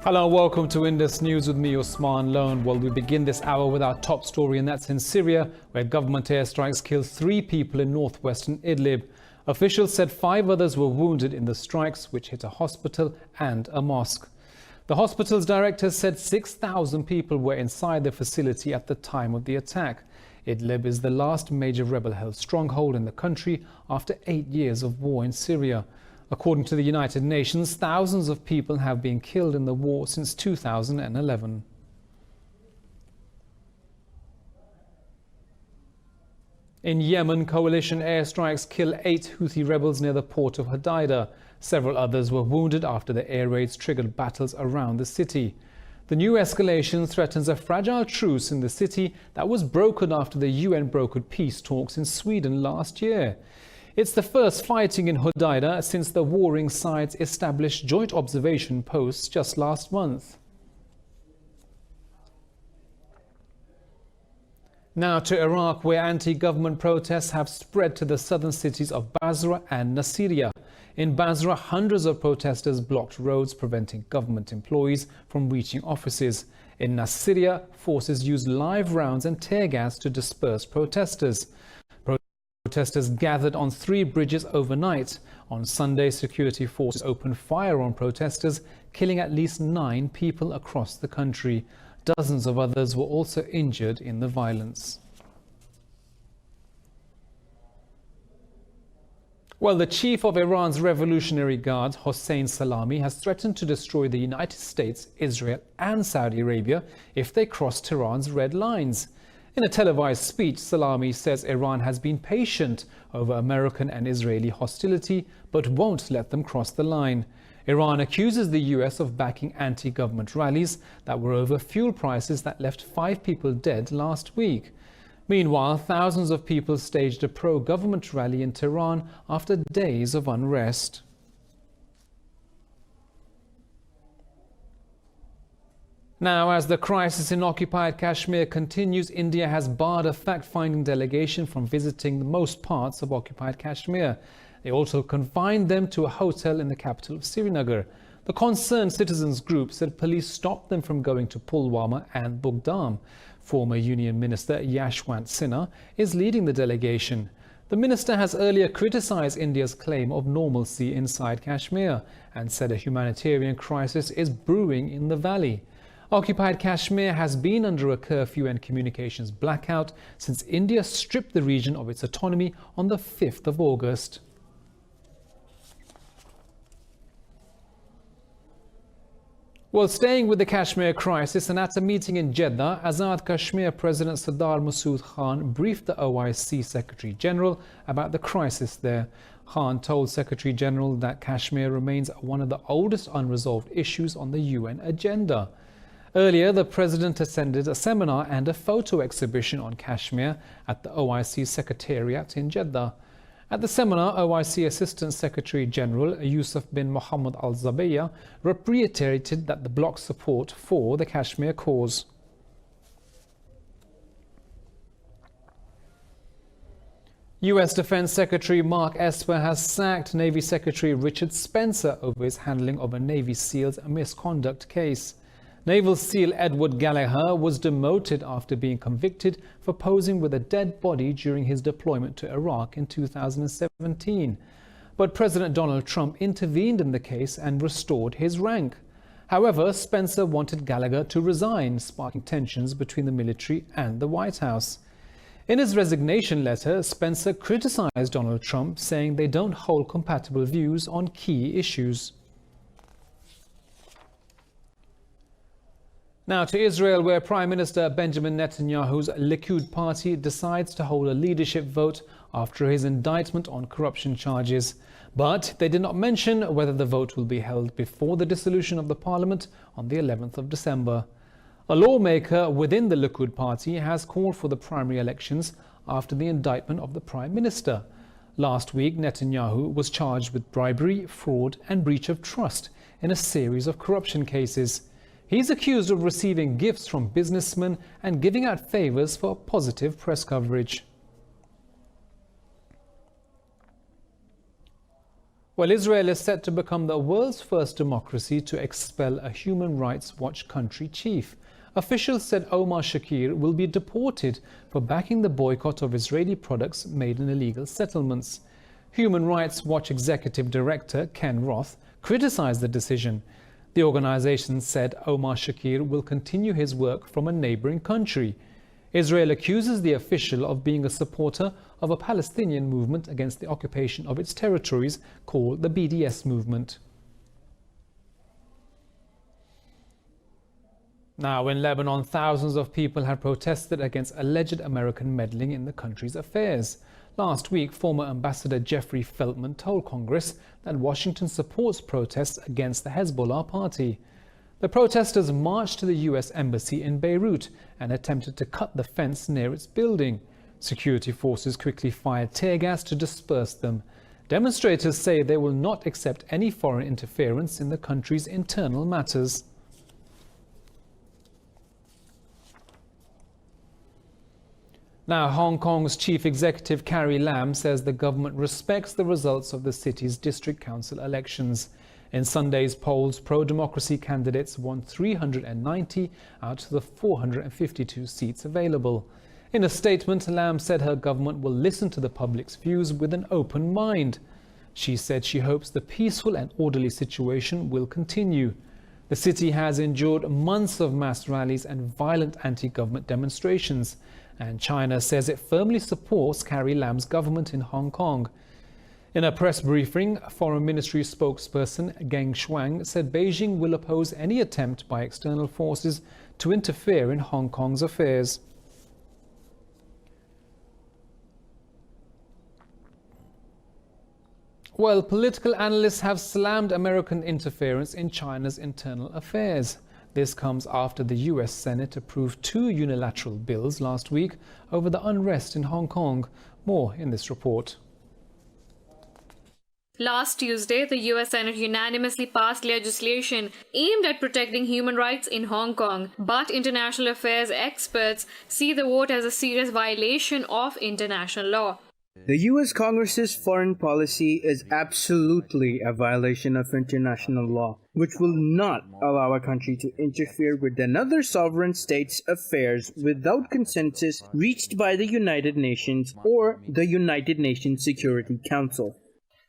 Hello and welcome to Indus News with me, Osman Lone. Well, we begin this hour with our top story, and that's in Syria, where government airstrikes killed 3 people in northwestern Idlib. Officials said 5 others were wounded in the strikes, which hit a hospital and a mosque. The hospital's director said 6,000 people were inside the facility at the time of the attack. Idlib is the last major rebel-held stronghold in the country after 8 years of war in Syria. According to the United Nations, thousands of people have been killed in the war since 2011. In Yemen, coalition airstrikes killed 8 Houthi rebels near the port of Hodeidah. Several others were wounded after the air raids triggered battles around the city. The new escalation threatens a fragile truce in the city that was brokered after the UN brokered peace talks in Sweden last year. It's the first fighting in Hodeidah since the warring sides established joint observation posts just last month. Now to Iraq, where anti-government protests have spread to the southern cities of Basra and Nasiriyah. In Basra, hundreds of protesters blocked roads, preventing government employees from reaching offices. In Nasiriyah, forces used live rounds and tear gas to disperse protesters. Protesters gathered on 3 bridges overnight. On Sunday, security forces opened fire on protesters, killing at least 9 people across the country. Dozens of others were also injured in the violence. Well, the chief of Iran's Revolutionary Guard, Hossein Salami, has threatened to destroy the United States, Israel and Saudi Arabia if they cross Tehran's red lines. In a televised speech, Salami says Iran has been patient over American and Israeli hostility, but won't let them cross the line. Iran accuses the US of backing anti-government rallies that were over fuel prices that left 5 people dead last week. Meanwhile, thousands of people staged a pro-government rally in Tehran after days of unrest. Now, as the crisis in occupied Kashmir continues, India has barred a fact-finding delegation from visiting most parts of occupied Kashmir. They also confined them to a hotel in the capital of Srinagar. The Concerned Citizens Group said police stopped them from going to Pulwama and Bugdam. Former Union Minister Yashwant Sinha is leading the delegation. The minister has earlier criticized India's claim of normalcy inside Kashmir and said a humanitarian crisis is brewing in the valley. Occupied Kashmir has been under a curfew and communications blackout since India stripped the region of its autonomy on the 5th of August. Well, staying with the Kashmir crisis, and at a meeting in Jeddah, Azad Kashmir President Sardar Masood Khan briefed the OIC Secretary General about the crisis there. Khan told Secretary General that Kashmir remains one of the oldest unresolved issues on the UN agenda. Earlier, the President attended a seminar and a photo exhibition on Kashmir at the OIC Secretariat in Jeddah. At the seminar, OIC Assistant Secretary General Yusuf bin Mohammed al-Zabaiya reiterated that the bloc's support for the Kashmir cause. US Defense Secretary Mark Esper has sacked Navy Secretary Richard Spencer over his handling of a Navy SEAL's misconduct case. Naval SEAL Edward Gallagher was demoted after being convicted for posing with a dead body during his deployment to Iraq in 2017. But President Donald Trump intervened in the case and restored his rank. However, Spencer wanted Gallagher to resign, sparking tensions between the military and the White House. In his resignation letter, Spencer criticized Donald Trump, saying they don't hold compatible views on key issues. Now to Israel, where Prime Minister Benjamin Netanyahu's Likud party decides to hold a leadership vote after his indictment on corruption charges. But they did not mention whether the vote will be held before the dissolution of the parliament on the 11th of December. A lawmaker within the Likud party has called for the primary elections after the indictment of the Prime Minister. Last week, Netanyahu was charged with bribery, fraud and breach of trust in a series of corruption cases. He's accused of receiving gifts from businessmen and giving out favors for positive press coverage. Well, Israel is set to become the world's first democracy to expel a Human Rights Watch country chief. Officials said Omar Shakir will be deported for backing the boycott of Israeli products made in illegal settlements. Human Rights Watch Executive Director Ken Roth criticized the decision. The organization said Omar Shakir will continue his work from a neighboring country. Israel accuses the official of being a supporter of a Palestinian movement against the occupation of its territories called the BDS movement. Now, in Lebanon, thousands of people have protested against alleged American meddling in the country's affairs. Last week, former Ambassador Jeffrey Feltman told Congress that Washington supports protests against the Hezbollah party. The protesters marched to the U.S. Embassy in Beirut and attempted to cut the fence near its building. Security forces quickly fired tear gas to disperse them. Demonstrators say they will not accept any foreign interference in the country's internal matters. Now, Hong Kong's Chief Executive Carrie Lam says the government respects the results of the city's district council elections. In Sunday's polls, pro-democracy candidates won 390 out of the 452 seats available. In a statement, Lam said her government will listen to the public's views with an open mind. She said she hopes the peaceful and orderly situation will continue. The city has endured months of mass rallies and violent anti-government demonstrations, and China says it firmly supports Carrie Lam's government in Hong Kong. In a press briefing, Foreign Ministry spokesperson Geng Shuang said Beijing will oppose any attempt by external forces to interfere in Hong Kong's affairs. Well, political analysts have slammed American interference in China's internal affairs. This comes after the US Senate approved 2 unilateral bills last week over the unrest in Hong Kong. More in this report. Last Tuesday, the US Senate unanimously passed legislation aimed at protecting human rights in Hong Kong. But international affairs experts see the vote as a serious violation of international law. The U.S. Congress's foreign policy is absolutely a violation of international law, which will not allow a country to interfere with another sovereign state's affairs without consensus reached by the United Nations or the United Nations Security Council.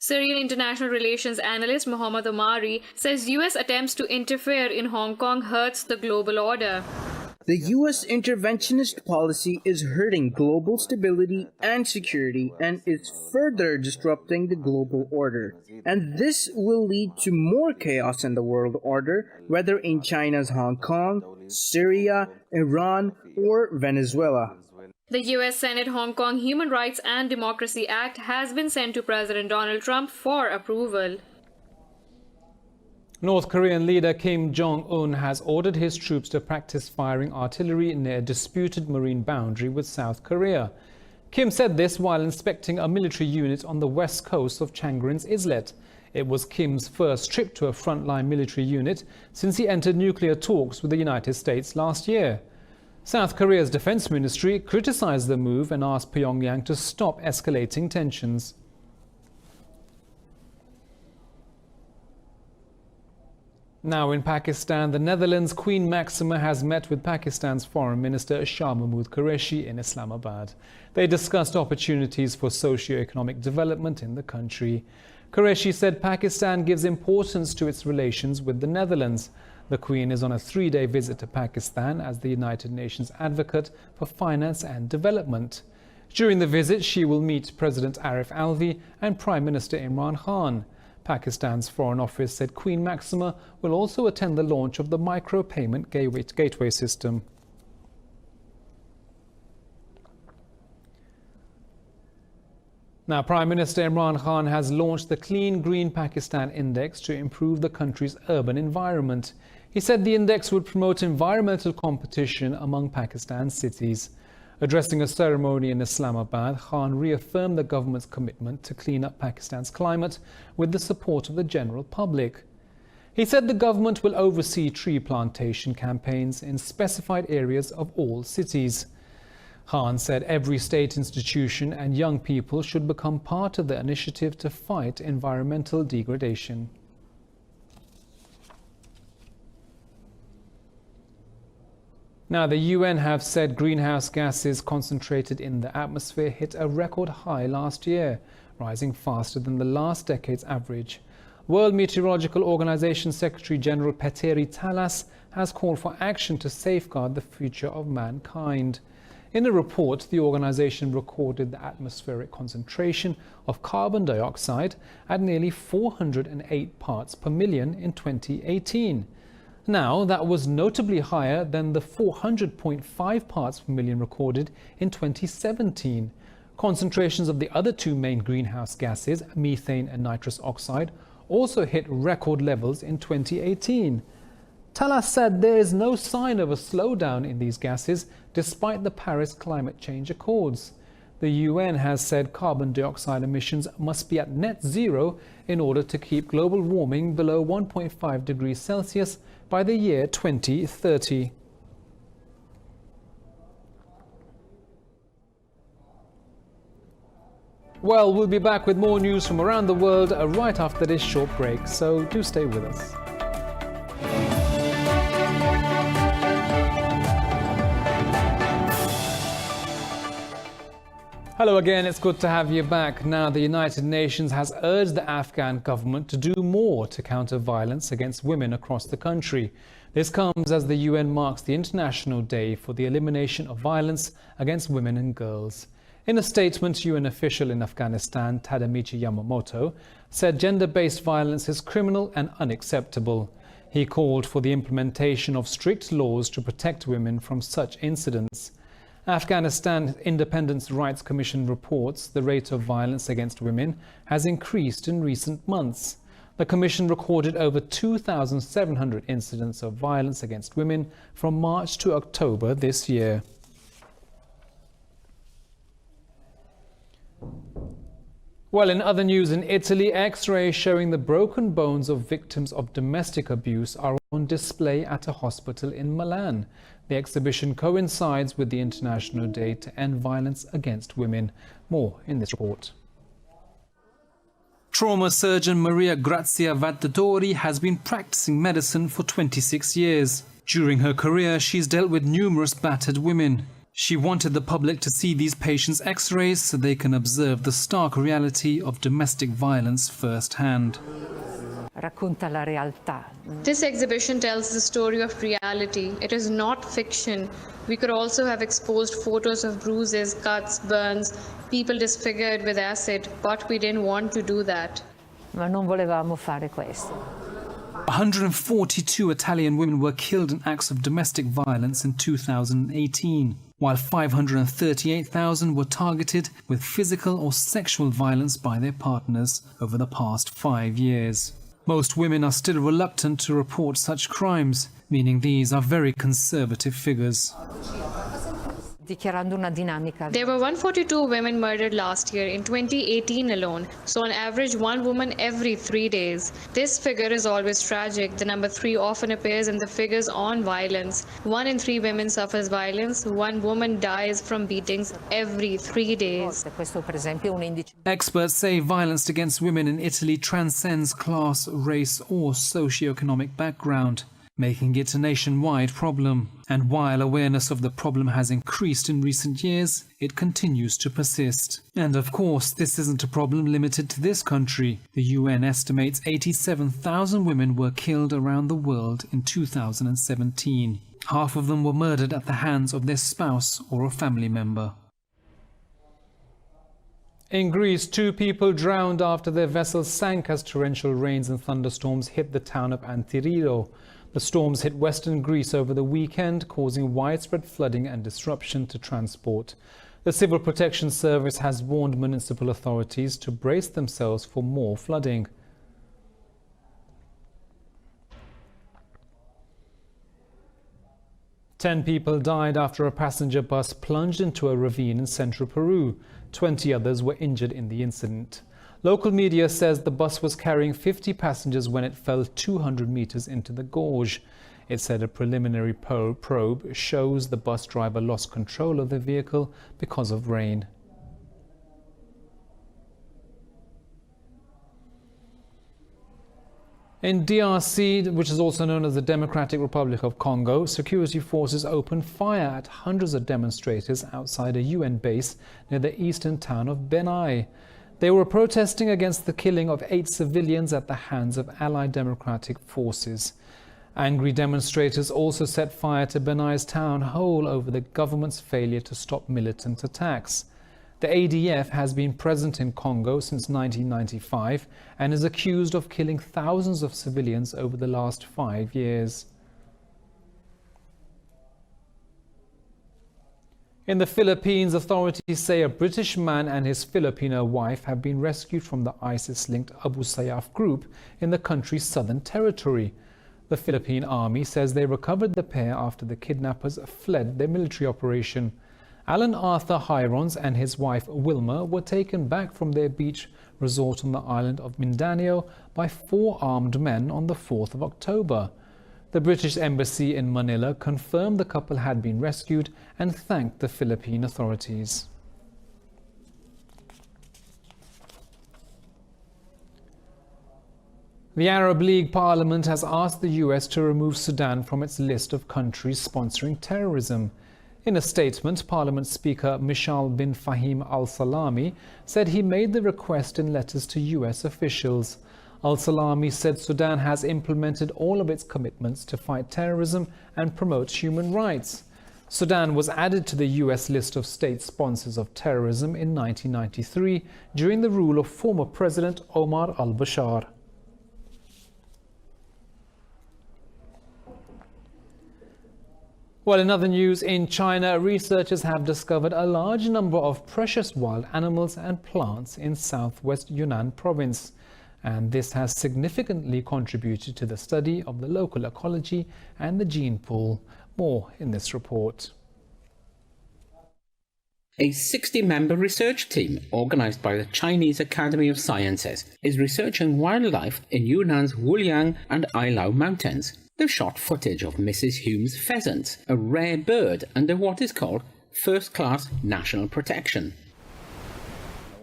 Syrian international relations analyst Mohammad Omari says U.S. attempts to interfere in Hong Kong hurts the global order. The U.S. interventionist policy is hurting global stability and security and is further disrupting the global order. And this will lead to more chaos in the world order, whether in China's Hong Kong, Syria, Iran, or Venezuela. The U.S. Senate Hong Kong Human Rights and Democracy Act has been sent to President Donald Trump for approval. North Korean leader Kim Jong-un has ordered his troops to practice firing artillery near a disputed marine boundary with South Korea. Kim said this while inspecting a military unit on the west coast of Changrin's islet. It was Kim's first trip to a frontline military unit since he entered nuclear talks with the United States last year. South Korea's defense ministry criticized the move and asked Pyongyang to stop escalating tensions. Now in Pakistan, the Netherlands' Queen Maxima has met with Pakistan's Foreign Minister Shah Mahmood Qureshi in Islamabad. They discussed opportunities for socio-economic development in the country. Qureshi said Pakistan gives importance to its relations with the Netherlands. The Queen is on a 3-day visit to Pakistan as the United Nations advocate for finance and development. During the visit, she will meet President Arif Alvi and Prime Minister Imran Khan. Pakistan's Foreign Office said Queen Maxima will also attend the launch of the micro-payment gateway system. Now, Prime Minister Imran Khan has launched the Clean Green Pakistan Index to improve the country's urban environment. He said the index would promote environmental competition among Pakistan's cities. Addressing a ceremony in Islamabad, Khan reaffirmed the government's commitment to clean up Pakistan's climate with the support of the general public. He said the government will oversee tree plantation campaigns in specified areas of all cities. Khan said every state institution and young people should become part of the initiative to fight environmental degradation. Now, the UN have said greenhouse gases concentrated in the atmosphere hit a record high last year, rising faster than the last decade's average. World Meteorological Organization Secretary General Petteri Talas has called for action to safeguard the future of mankind. In a report, the organization recorded the atmospheric concentration of carbon dioxide at nearly 408 parts per million in 2018. Now, that was notably higher than the 400.5 parts per million recorded in 2017. Concentrations of the other two main greenhouse gases, methane and nitrous oxide, also hit record levels in 2018. Talas said there is no sign of a slowdown in these gases despite the Paris climate change accords. The UN has said carbon dioxide emissions must be at net zero in order to keep global warming below 1.5 degrees Celsius by the year 2030. Well, we'll be back with more news from around the world right after this short break, so do stay with us. Hello again, it's good to have you back. Now, the United Nations has urged the Afghan government to do more to counter violence against women across the country. This comes as the UN marks the International Day for the Elimination of Violence Against Women and Girls. In a statement, UN official in Afghanistan, Tadamichi Yamamoto, said gender-based violence is criminal and unacceptable. He called for the implementation of strict laws to protect women from such incidents. Afghanistan Independent Rights Commission reports the rate of violence against women has increased in recent months. The Commission recorded over 2,700 incidents of violence against women from March to October this year. Well, in other news, in Italy, X-rays showing the broken bones of victims of domestic abuse are on display at a hospital in Milan. The exhibition coincides with the International Day to End Violence Against Women. More in this report. Trauma surgeon Maria Grazia Vattori has been practicing medicine for 26 years. During her career, she's dealt with numerous battered women. She wanted the public to see these patients' X-rays so they can observe the stark reality of domestic violence firsthand. Racconta la realtà. This exhibition tells the story of reality. It is not fiction. We could also have exposed photos of bruises, cuts, burns, people disfigured with acid, but we didn't want to do that. Ma non volevamo fare questo. 142 Italian women were killed in acts of domestic violence in 2018, while 538,000 were targeted with physical or sexual violence by their partners over the past 5 years. Most women are still reluctant to report such crimes, meaning these are very conservative figures. Dichiarando una dinamica. There were 142 women murdered last year in 2018 alone, so on average 1 woman every 3 days. This figure is always tragic. The number 3 often appears in the figures on violence. 1 in 3 women suffers violence. 1 woman dies from beatings every 3 days. Questo per esempio è un indice. Experts say violence against women in Italy transcends class, race or socio-economic background, making it a nationwide problem. And while awareness of the problem has increased in recent years, it continues to persist. And of course, this isn't a problem limited to this country. The UN estimates 87,000 women were killed around the world in 2017. Half of them were murdered at the hands of their spouse or a family member. In Greece, 2 people drowned after their vessel sank as torrential rains and thunderstorms hit the town of ANTI-GOVT. The storms hit western Greece over the weekend, causing widespread flooding and disruption to transport. The Civil Protection Service has warned municipal authorities to brace themselves for more flooding. Ten people died after a passenger bus plunged into a ravine in central Peru. 20 others were injured in the incident. Local media says the bus was carrying 50 passengers when it fell 200 meters into the gorge. It said a preliminary probe shows the bus driver lost control of the vehicle because of rain. In DRC, which is also known as the Democratic Republic of Congo, security forces opened fire at hundreds of demonstrators outside a UN base near the eastern town of Benai. They were protesting against the killing of 8 civilians at the hands of Allied Democratic forces. Angry demonstrators also set fire to Benai's town hall over the government's failure to stop militant attacks. The ADF has been present in Congo since 1995 and is accused of killing thousands of civilians over the last 5 years. In the Philippines, authorities say a British man and his Filipino wife have been rescued from the ISIS-linked Abu Sayyaf group in the country's southern territory. The Philippine army says they recovered the pair after the kidnappers fled their military operation. Alan Arthur Hirons and his wife Wilma were taken back from their beach resort on the island of Mindanao by 4 armed men on the 4th of October. The British Embassy in Manila confirmed the couple had been rescued and thanked the Philippine authorities. The Arab League Parliament has asked the US to remove Sudan from its list of countries sponsoring terrorism. In a statement, Parliament Speaker Mishal bin Fahim al-Salami said he made the request in letters to US officials. Al-Salami said Sudan has implemented all of its commitments to fight terrorism and promote human rights. Sudan was added to the US list of state sponsors of terrorism in 1993 during the rule of former President Omar al-Bashir. Well, in other news, in China, researchers have discovered a large number of precious wild animals and plants in southwest Yunnan province. And this has significantly contributed to the study of the local ecology and the gene pool. More in this report. A 60-member research team organised by the Chinese Academy of Sciences is researching wildlife in Yunnan's Wuliang and Ailau mountains. They've shot footage of Mrs. Hume's pheasants, a rare bird under what is called first-class national protection.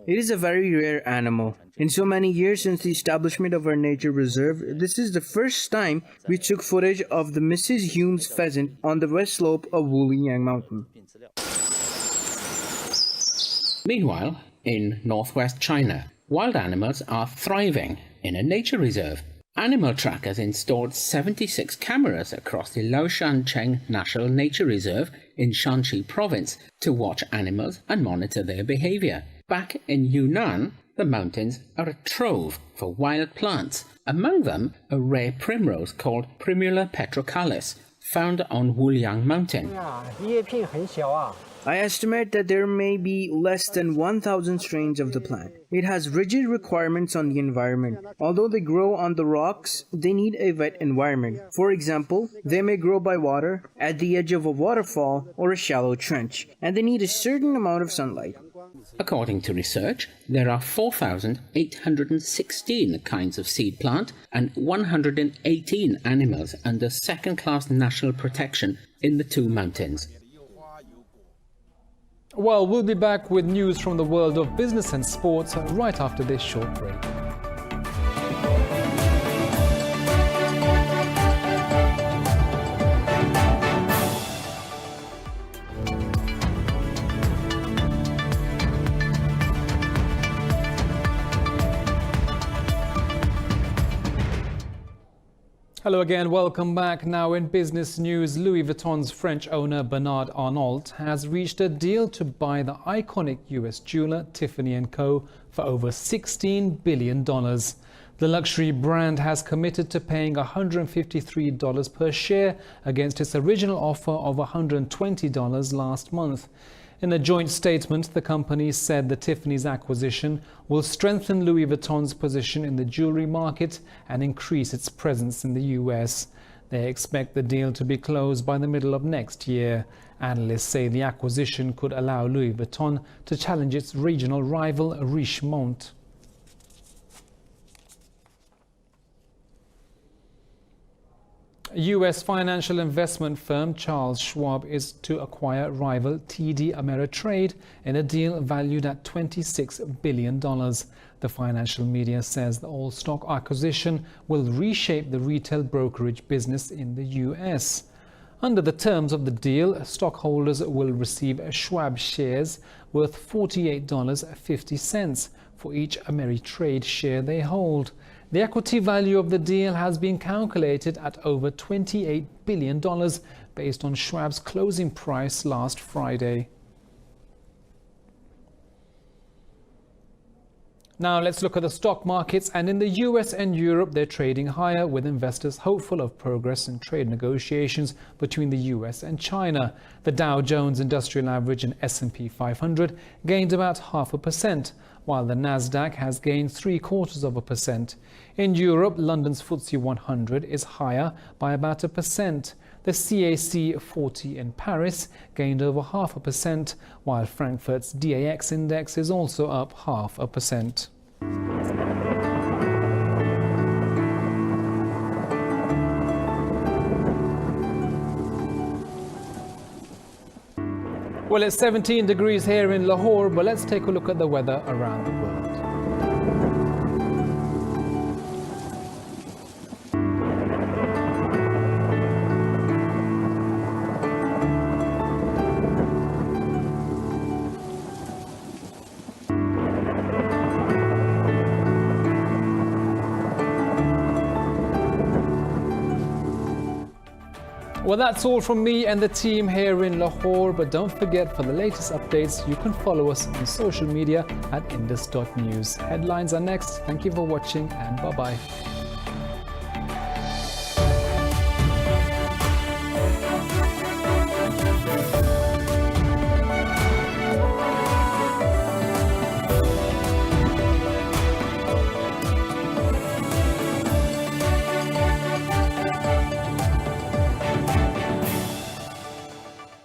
It is a very rare animal. In so many years since the establishment of our nature reserve, this is the first time we took footage of the Mrs. Hume's pheasant on the west slope of Wuliang Mountain. Meanwhile, in northwest China, wild animals are thriving in a nature reserve. Animal trackers installed 76 cameras across the Laoshancheng National Nature Reserve in Shanxi province to watch animals and monitor their behavior. Back in Yunnan, the mountains are a trove for wild plants, among them a rare primrose called Primula petrocalis, found on Wuliang Mountain. I estimate that there may be less than 1,000 strains of the plant. It has rigid requirements on the environment. Although they grow on the rocks, they need a wet environment. For example, they may grow by water, at the edge of a waterfall or a shallow trench, and they need a certain amount of sunlight. According to research, there are 4,816 kinds of seed plant and 118 animals under second-class national protection in the 2 mountains. Well, we'll be back with news from the world of business and sports right after this short break. Hello again, welcome back. Now in business news, Louis Vuitton's French owner Bernard Arnault has reached a deal to buy the iconic US jeweler Tiffany & Co. for over $16 billion. The luxury brand has committed to paying $153 per share against its original offer of $120 last month. In a joint statement, the company said the Tiffany's acquisition will strengthen Louis Vuitton's position in the jewelry market and increase its presence in the US. They expect the deal to be closed by the middle of next year. Analysts say the acquisition could allow Louis Vuitton to challenge its regional rival Richemont. US financial investment firm Charles Schwab is to acquire rival TD Ameritrade in a deal valued at $26 billion. The financial media says the all-stock acquisition will reshape the retail brokerage business in the US. Under the terms of the deal, stockholders will receive Schwab shares worth $48.50 for each Ameritrade share they hold. The equity value of the deal has been calculated at over $28 billion based on Schwab's closing price last Friday. Now let's look at the stock markets, and in the US and Europe they're trading higher, with investors hopeful of progress in trade negotiations between the US and China. The Dow Jones Industrial Average and S&P 500 gained about 0.5%, while the Nasdaq has gained 0.75%. In Europe, London's FTSE 100 is higher by about 1%. The CAC 40 in Paris gained over 0.5%, while Frankfurt's DAX index is also up 0.5%. Well, it's 17 degrees here in Lahore, but let's take a look at the weather around the world. Well, that's all from me and the team here in Lahore, but don't forget, for the latest updates, you can follow us on social media at indus.news. Headlines are next. Thank you for watching, and bye-bye.